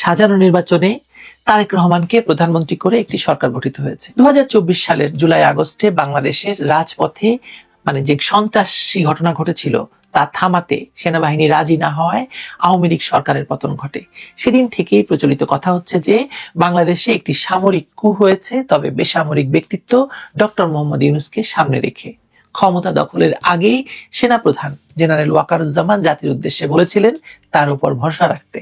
সাজানো নির্বাচনে তারেক রহমানকে প্রধানমন্ত্রী করে একটি সরকার গঠিত হয়েছে। 2024 সালের জুলাই আগস্টে বাংলাদেশের রাজপথে যে সন্ত্রাসী ঘটনা ঘটেছিল তা থামাতে সেনাবাহিনী রাজি না হওয়ায় আওয়ামী লীগ সরকারের পতন ঘটে। সেদিন থেকেই প্রচলিত কথা হচ্ছে যে বাংলাদেশে একটি সামরিক কূ হয়েছে, তবে বেসামরিক ব্যক্তিত্ব ডক্টর মোহাম্মদ ইউনূসকে সামনে রেখে। ক্ষমতা দখলের আগেই সেনাপ্রধান জেনারেল ওয়াকারুজ্জামান জাতির উদ্দেশ্যে বলেছিলেন তার উপর ভরসা রাখতে।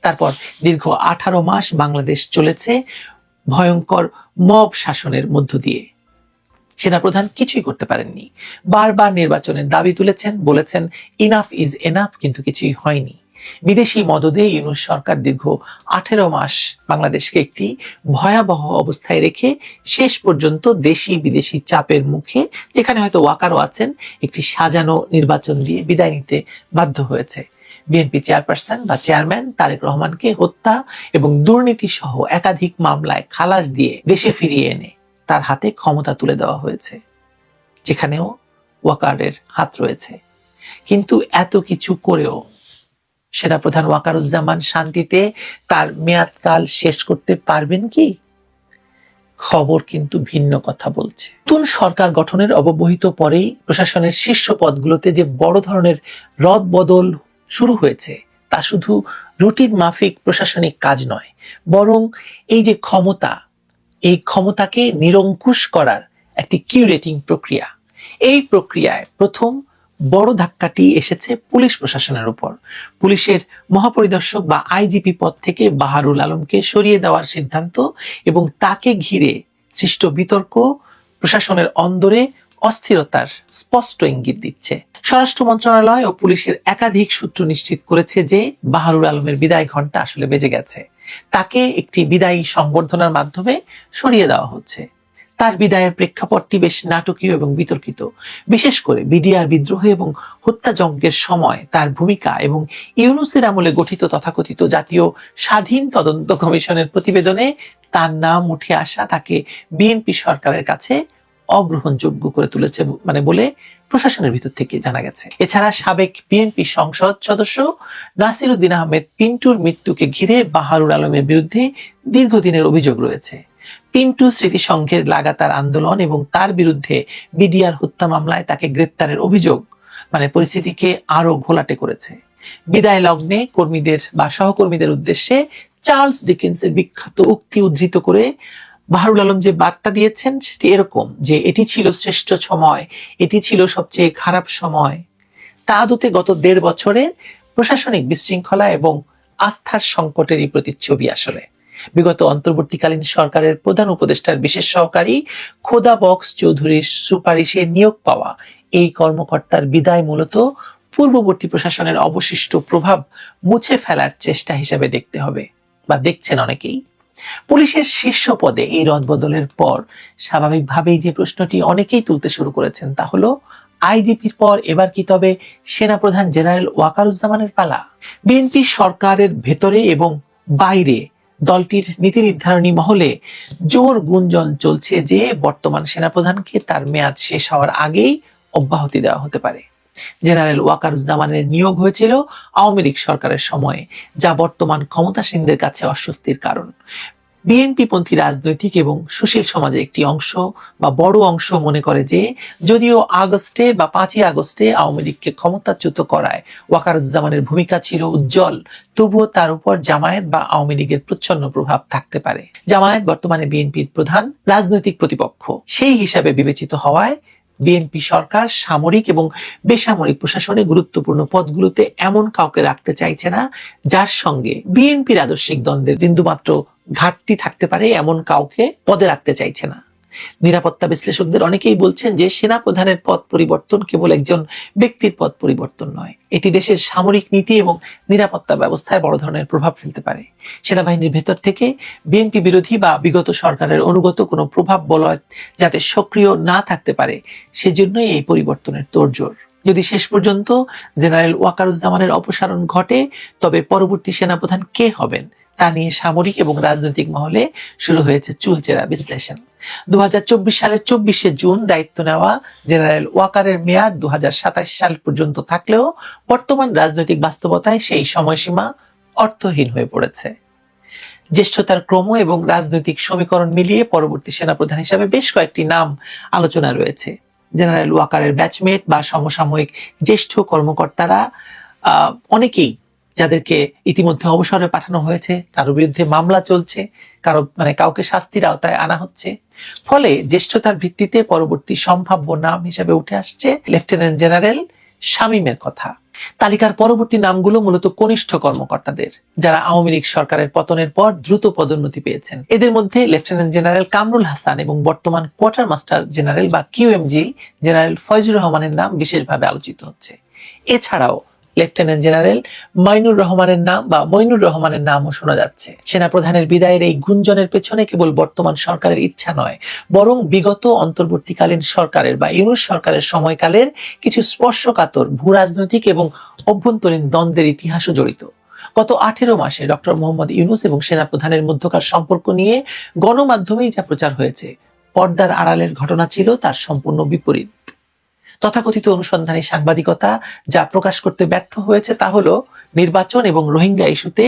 তারপর দীর্ঘ 18 মাস বাংলাদেশ চলেছে ভয়ঙ্কর মব শাসনের মধ্য দিয়ে। সেনাপ্রধান কিছুই করতে পারেননি। বারবার নির্বাচনের দাবি তুলেছেন, বলেছেন ইনাফ ইজ এনাফ, কিন্তু কিছুই হয়নি। বিদেশি মদদে ইউনূস সরকার দীর্ঘ 18 মাস বাংলাদেশকে একটি ভয়াবহ অবস্থায় রেখে শেষ পর্যন্ত দেশি বিদেশি চাপের মুখে, যেখানে হয়তো ওয়াকারও আছেন, একটি সাজানো নির্বাচন দিয়ে বিদায় নিতে বাধ্য হয়েছে। বিএনপি চেয়ারপারসন বা চেয়ারম্যান তারেক রহমানকে হত্যা এবং দুর্নীতি সহ একাধিক মামলায় খালাস দিয়ে দেশে ফিরিয়ে এনে তার হাতে ক্ষমতা তুলে দেওয়া হয়েছে, যেখানেও ওয়াকারের হাত রয়েছে। কিন্তু এত কিছু করেও সেনাপ্রধান ওয়াকারুজ্জামান শান্তিতে তার মেয়াদকাল শেষ করতে পারবেন কি? খবর কিন্তু ভিন্ন কথা বলছে। নতুন সরকার গঠনের অব্যবহিত পরেই প্রশাসনের শীর্ষ পদগুলোতে যে বড় ধরনের রদবদল শুরু হয়েছে তা শুধু রুটিন মাফিক প্রশাসনিক কাজ নয়, বরং এই যে ক্ষমতা, এই ক্ষমতাকে নিরঙ্কুশ করার একটি কিউরেটিং প্রক্রিয়া। এই প্রক্রিয়ায় প্রথম বড় ধাক্কাটি এসেছে পুলিশ প্রশাসনের উপর। পুলিশের মহাপরিদর্শক বা আইজিপি পদ থেকে বাহারুল আলমকে সরিয়ে দেওয়ার সিদ্ধান্ত এবং তাকে ঘিরে সৃষ্ট বিতর্ক প্রশাসনের অন্দরে অস্থিরতার স্পষ্ট ইঙ্গিত দিচ্ছে। স্বরাষ্ট্র মন্ত্রণালয় ও পুলিশের একাধিক সূত্র নিশ্চিত করেছে যে বাহারুল আলমের বিদায় ঘণ্টা আসলে বেজে গেছে। তাকে একটি বিদায়ী সংবর্ধনার মাধ্যমে সরিয়ে দেওয়া হচ্ছে। তার বিদায়ের প্রেক্ষাপটটি বেশ নাটকীয় এবং বিতর্কিত। বিশেষ করে বিডিআর বিদ্রোহ এবং হত্যাযজ্ঞের সময় তার ভূমিকা এবং ইউনূসের আমলে গঠিত তথাকথিত জাতীয় স্বাধীন তদন্ত কমিশনের প্রতিবেদনে তার নাম উঠে আসা তাকে বিএনপি সরকারের কাছে অগ্রহণযোগ্য করে তুলেছে বলে প্রশাসনের ভিতর থেকে জানা গেছে। এছাড়া সাবেক বিএনপি সংসদ সদস্য নাসির উদ্দিন আহমেদ পিন্টুর মৃত্যুকে ঘিরে বাহারুল আলমের বিরুদ্ধে দীর্ঘদিনের অভিযোগ রয়েছে। পিন্টু স্মৃতিসংঘের লাগাতার আন্দোলন এবং তার বিরুদ্ধে বিডিআর হত্যা মামলায় তাকে গ্রেপ্তারের অভিযোগ পরিস্থিতিকে আরো ঘোলাটে করেছে। বিদায় লগ্নে কর্মীদের বা সহকর্মীদের উদ্দেশ্যে চার্লস ডিকেন্সের বিখ্যাত উক্তি উদ্ধৃত করে বাহারুল আলম যে বার্তা দিয়েছেন সেটি এরকম যে এটি ছিল শ্রেষ্ঠ সময়, এটি ছিল সবচেয়ে খারাপ সময়। তা আদতে গত 1.5 বছরে প্রশাসনিক বিশৃঙ্খলা এবং আস্থার সংকটেরই প্রতিচ্ছবি। আসলে বিগত অন্তর্বর্তীকালীন সরকারের প্রধান উপদেষ্টার বিশেষ সহকারী খোদা বক্স চৌধুরীর সুপারিশে নিয়োগ পাওয়া এই কর্মকর্তার বিদায় মূলত পূর্ববর্তী প্রশাসনের অবশিষ্ট প্রভাব মুছে ফেলার চেষ্টা হিসেবে দেখতে হবে, বা দেখছেন অনেকেই। পুলিশের শীর্ষ পদে এই রদবদলের পর স্বাভাবিকভাবেই যে প্রশ্নটি অনেকেই তুলতে শুরু করেছেন তা হলো, আইজিপির পর এবার কি তবে সেনাপ্রধান জেনারেল ওয়াকারুজ্জামানের পালা? বিএনপি সরকারের ভেতরে এবং বাইরে দলটির নীতি নির্ধারণী মহলে জোর গুঞ্জন চলছে যে বর্তমান সেনাপ্রধানকে তার মেয়াদ শেষ হওয়ার আগেই অব্যাহতি দেওয়া হতে পারে। জেনারেল ওয়াকারুজ্জামানের নিয়োগ হয়েছিল আওয়ামী লীগ সরকারের সময়ে, যা বর্তমান ক্ষমতাসীনদের কাছে অস্বস্তির কারণ। বিএনপি পন্থী রাজনৈতিক এবং সুশীল সমাজের একটি অংশ বা বড় অংশ মনে করে যে যদিও আগস্টে বা 5ই আগস্টে আওয়ামী লীগকে ক্ষমতাচ্যুত করায় ওয়াকারুজ্জামানের ভূমিকা ছিল উজ্জ্বল, তবুও তার উপর জামায়াত বা আওয়ামী লীগের প্রচ্ছন্ন প্রভাব থাকতে পারে। জামায়াত বর্তমানে বিএনপির প্রধান রাজনৈতিক প্রতিপক্ষ, সেই হিসাবে বিবেচিত হওয়ায় বিএনপি সরকার সামরিক এবং বেসামরিক প্রশাসনে গুরুত্বপূর্ণ পদগুলোতে এমন কাউকে রাখতে চাইছে না যার সঙ্গে বিএনপির আদর্শিক দ্বন্দ্বের বিন্দুমাত্র ঘাটতি থাকতে পারে, এমন কাউকে পদে রাখতে চাইছে না। নিরাপত্তা বিশ্লেষকদের অনেকেই বলছেন যে সেনাপ্রধানের পদ পরিবর্তন কেবল একজন ব্যক্তির পদ পরিবর্তন নয়, এটি দেশের সামরিক নীতি এবং নিরাপত্তা ব্যবস্থায় বড় ধরনের প্রভাব ফেলতে পারে। সেনাবাহিনীর ভেতর থেকে বিএনপি বিরোধী বা বিগত সরকারের অনুগত কোনো প্রভাব বলয় যাতে সক্রিয় না থাকতে পারে, সেজন্যই এই পরিবর্তনের তোড়জোড়। যদি শেষ পর্যন্ত জেনারেল ওয়াকারুজ্জামানের অপসারণ ঘটে, তবে পরবর্তী সেনাপ্রধান কে হবেন তা নিয়ে সামরিক এবং রাজনৈতিক মহলে শুরু হয়েছে চুলচেরা বিশ্লেষণ। 2024 সালের 24শে জুন দায়িত্ব নেওয়া জেনারেল ওয়াকারের মেয়াদ 2027 সাল পর্যন্ত থাকলেও বর্তমান রাজনৈতিক বাস্তবতায় সেই সময়সীমা অর্থহীন হয়ে পড়েছে। জ্যেষ্ঠতার ক্রম এবং রাজনৈতিক সমীকরণ মিলিয়ে পরবর্তী সেনাপ্রধান হিসাবে বেশ কয়েকটি নাম আলোচনা রয়েছে। জেনারেল ওয়াকারের ব্যাচমেট বা সমসাময়িক জ্যেষ্ঠ কর্মকর্তারা অনেকেই, যাদেরকে ইতিমধ্যে অবসরে পাঠানো হয়েছে, কারো বিরুদ্ধে মামলা চলছে, কাউকে শাস্তির আওতায় আনা হচ্ছে। ফলে জ্যেষ্ঠতার ভিত্তিতে পরবর্তী সম্ভাব্য নাম হিসেবে উঠে আসছে লেফটেন্যান্ট জেনারেল শামীমের কথা। তালিকার পরবর্তী নামগুলো মূলত কনিষ্ঠ কর্মকর্তাদের, যারা আওয়ামী লীগ সরকারের পতনের পর দ্রুত পদোন্নতি পেয়েছেন। এদের মধ্যে লেফটেন্যান্ট জেনারেল কামরুল হাসান এবং বর্তমান কোয়ার্টার মাস্টার জেনারেল বা কিউএমজি জেনারেল ফয়জুর রহমানের নাম বিশেষভাবে আলোচিত হচ্ছে। এছাড়াও লেফটেন্যান্ট জেনারেল মাইনুর রহমানের নাম বা মইনুর রহমানের নামও শোনা যাচ্ছে। সেনাপ্রধানের বিদায়ের এই গুঞ্জনের পেছনে কেবল বর্তমান সরকারের ইচ্ছা নয়, বরং বিগত অন্তর্বর্তীকালীন সরকারের বা ইউনূস সরকারের সময়কালের কিছু স্পর্শকাতর ভূ রাজনৈতিক এবং অভ্যন্তরীণ দ্বন্দ্বের ইতিহাসও জড়িত। গত 18 মাসে ডক্টর মোহাম্মদ ইউনূস এবং সেনাপ্রধানের মধ্যকার সম্পর্ক নিয়ে গণমাধ্যমেই যা প্রচার হয়েছে, পর্দার আড়ালের ঘটনা ছিল তার সম্পূর্ণ বিপরীত। তথাকথিত অনুসন্ধানী সাংবাদিকতা যা প্রকাশ করতে ব্যর্থ হয়েছে তা হলো নির্বাচন এবং রোহিঙ্গা ইস্যুতে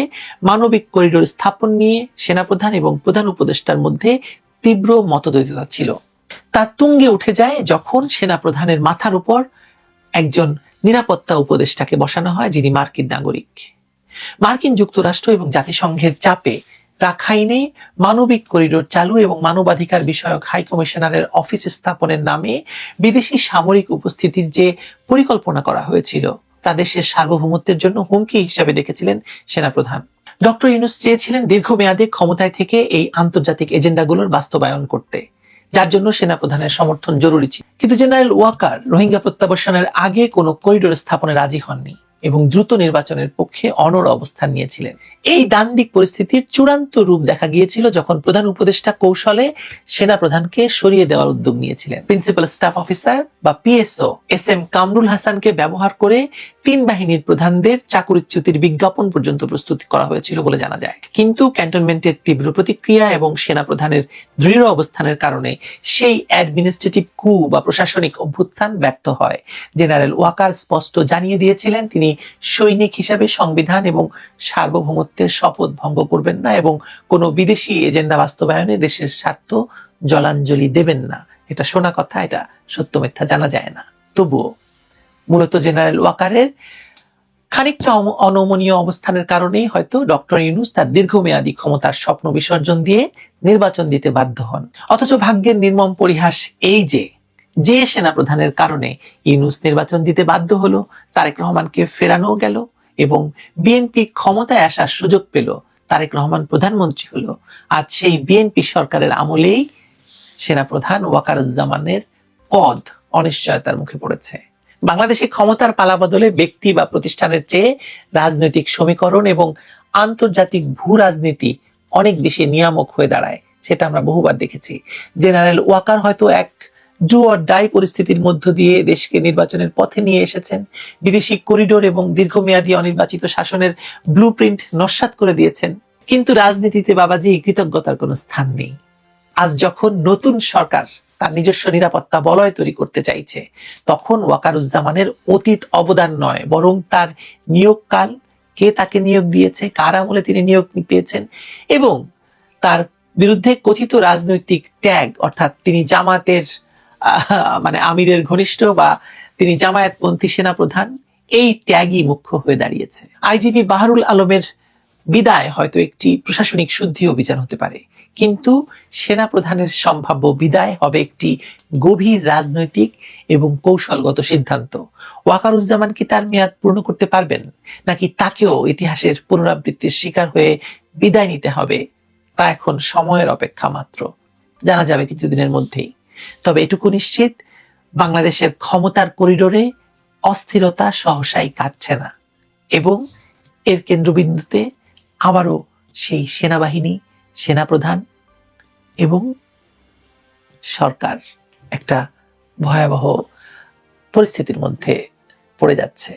মানবিক করিডোর স্থাপন নিয়ে সেনাপ্রধান এবং প্রধান উপদেষ্টার মধ্যে তীব্র মতদ্বৈধতা ছিল। তা তুঙ্গে উঠে যায় যখন সেনাপ্রধানের মাথার উপর একজন নিরাপত্তা উপদেষ্টাকে বসানো হয়, যিনি মার্কিন নাগরিক। মার্কিন যুক্তরাষ্ট্র এবং জাতিসংঘের চাপে রাখাইনে মানবিক করিডোর চালু এবং মানবাধিকার বিষয়ক হাই কমিশনারের অফিস স্থাপনের নামে বিদেশি সামরিক উপস্থিতির যে পরিকল্পনা করা হয়েছিল, তা দেশের সার্বভৌমত্বের জন্য হুমকি হিসেবে দেখেছিলেন সেনাপ্রধান। ডক্টর ইউনূস চেয়েছিলেন দীর্ঘমেয়াদে ক্ষমতায় থেকে এই আন্তর্জাতিক এজেন্ডাগুলোর বাস্তবায়ন করতে, যার জন্য সেনাপ্রধানের সমর্থন জরুরি ছিল। কিন্তু জেনারেল ওয়াকার রোহিঙ্গা প্রত্যাবর্ষণের আগে কোনো করিডোর স্থাপনে রাজি হননি এবং দ্রুত নির্বাচনের পক্ষে অনড় অবস্থান নিয়েছিলেন। এই দ্বান্দ্বিক পরিস্থিতির চূড়ান্ত রূপ দেখা গিয়েছিল যখন প্রধান উপদেষ্টা কৌশলে সেনাপ্রধানকে সরিয়ে দেওয়ার উদ্যোগ নিয়েছিলেন। প্রিন্সিপাল স্টাফ অফিসার বা পিএসও এসএম কামরুল হাসানকে ব্যবহার করে 3 বাহিনীর প্রধানদের চাকরিচ্যুতির বিজ্ঞাপন পর্যন্ত প্রস্তুত করা হয়েছিল বলে জানা যায়। কিন্তু ক্যান্টনমেন্টের তীব্র প্রতিক্রিয়া এবং সেনাপ্রধানের দৃঢ় অবস্থানের কারণে সেই অ্যাডমিনিস্ট্রেটিভ কু বা প্রশাসনিক অভ্যুত্থান ব্যর্থ হয়। জেনারেল ওয়াকার স্পষ্ট জানিয়ে দিয়েছিলেন তিনি সৈনিক হিসাবে সংবিধান এবং সার্বভৌমত্বের শপথ ভঙ্গ করবেন না এবং কোনো বিদেশি এজেন্ডা বাস্তবায়নে দেশের স্বার্থ জলাঞ্জলি দেবেন না। এটা শোনা কথা, এটা সত্য মিথ্যা জানা যায় না। তবুও মূলত জেনারেল ওয়াকারের খানিকটা অনমনীয় অবস্থানের কারণেই হয়তো ডক্টর ইউনূস তার দীর্ঘমেয়াদী ক্ষমতার স্বপ্ন বিসর্জন দিয়ে নির্বাচন দিতে বাধ্য হন। অথচ ভাগ্যের নির্মম পরিহাস এই যে সেনাপ্রধানের কারণে ইউনূস নির্বাচন দিতে বাধ্য হলো, তারেক রহমানকে ফেরানো গেল এবং বিএনপি ক্ষমতায় আসার সুযোগ পেল, তারেক রহমান প্রধানমন্ত্রী হলো। আজ সেই বিএনপি সরকারের আমলেই সেনাপ্রধান ওয়াকারুজ্জামানের পদ অনিশ্চয়তার মুখে পড়েছে। বাংলাদেশে ক্ষমতার পালাবদলে ব্যক্তি বা প্রতিষ্ঠানের চেয়ে রাজনৈতিক সমীকরণ এবং আন্তর্জাতিক ভূ রাজনীতি অনেক বেশি নিয়ামক হয়ে দাঁড়ায়, সেটা আমরা বহুবার দেখেছি। জেনারেল ওয়াকার হয়তো এক ডু অর ডাই পরিস্থিতির মধ্য দিয়ে দেশকে নির্বাচনের পথে নিয়ে এসেছেন, বিদেশি করিডোর এবং দীর্ঘমেয়াদী অনির্বাচিত শাসনের ব্লুপ্রিন্ট নস্যাৎ করে দিয়েছেন। কিন্তু রাজনীতিতে বাবাজি কৃতজ্ঞতার কোনো স্থান নেই। আজ যখন নতুন সরকার তার নিজস্ব নিরাপত্তা বলয় তৈরি করতে চাইছে, তখন ওয়াকারুজ্জামানের অতীত অবদান নয়, বরং তার নিয়োগকাল, কে তাকে নিয়োগ দিয়েছে, কার আমলে তিনি নিয়োগ পেয়েছেন এবং তার বিরুদ্ধে কথিত রাজনৈতিক ট্যাগ, অর্থাৎ তিনি জামাতের আমিরের ঘনিষ্ঠ বা তিনি জামায়াতপন্থী সেনাপ্রধান, এই ট্যাগই মুখ্য হয়ে দাঁড়িয়েছে। আইজিপি বাহারুল আলমের বিদায় হয়তো একটি প্রশাসনিক শুদ্ধি অভিযান হতে পারে, কিন্তু সেনাপ্রধানের সম্ভাব্য বিদায় হবে একটি গভীর রাজনৈতিক এবং কৌশলগত সিদ্ধান্ত। ওয়াকারুজ্জামান কি তার মেয়াদ পূর্ণ করতে পারবেন, নাকি তাকেও ইতিহাসের পুনরাবৃত্তির শিকার হয়ে বিদায় নিতে হবে, তা এখন সময়ের অপেক্ষা মাত্র। জানা যাবে কিছুদিনের মধ্যেই। তবে এটুকু নিশ্চিত, বাংলাদেশের ক্ষমতার করিডোরে অস্থিরতা সহসাই কাটছে না এবং এর কেন্দ্রবিন্দুতে আবারও সেই সেনাবাহিনী, সেনাপ্রধান এবং সরকার একটা ভয়াবহ পরিস্থিতির মধ্যে পড়ে যাচ্ছে।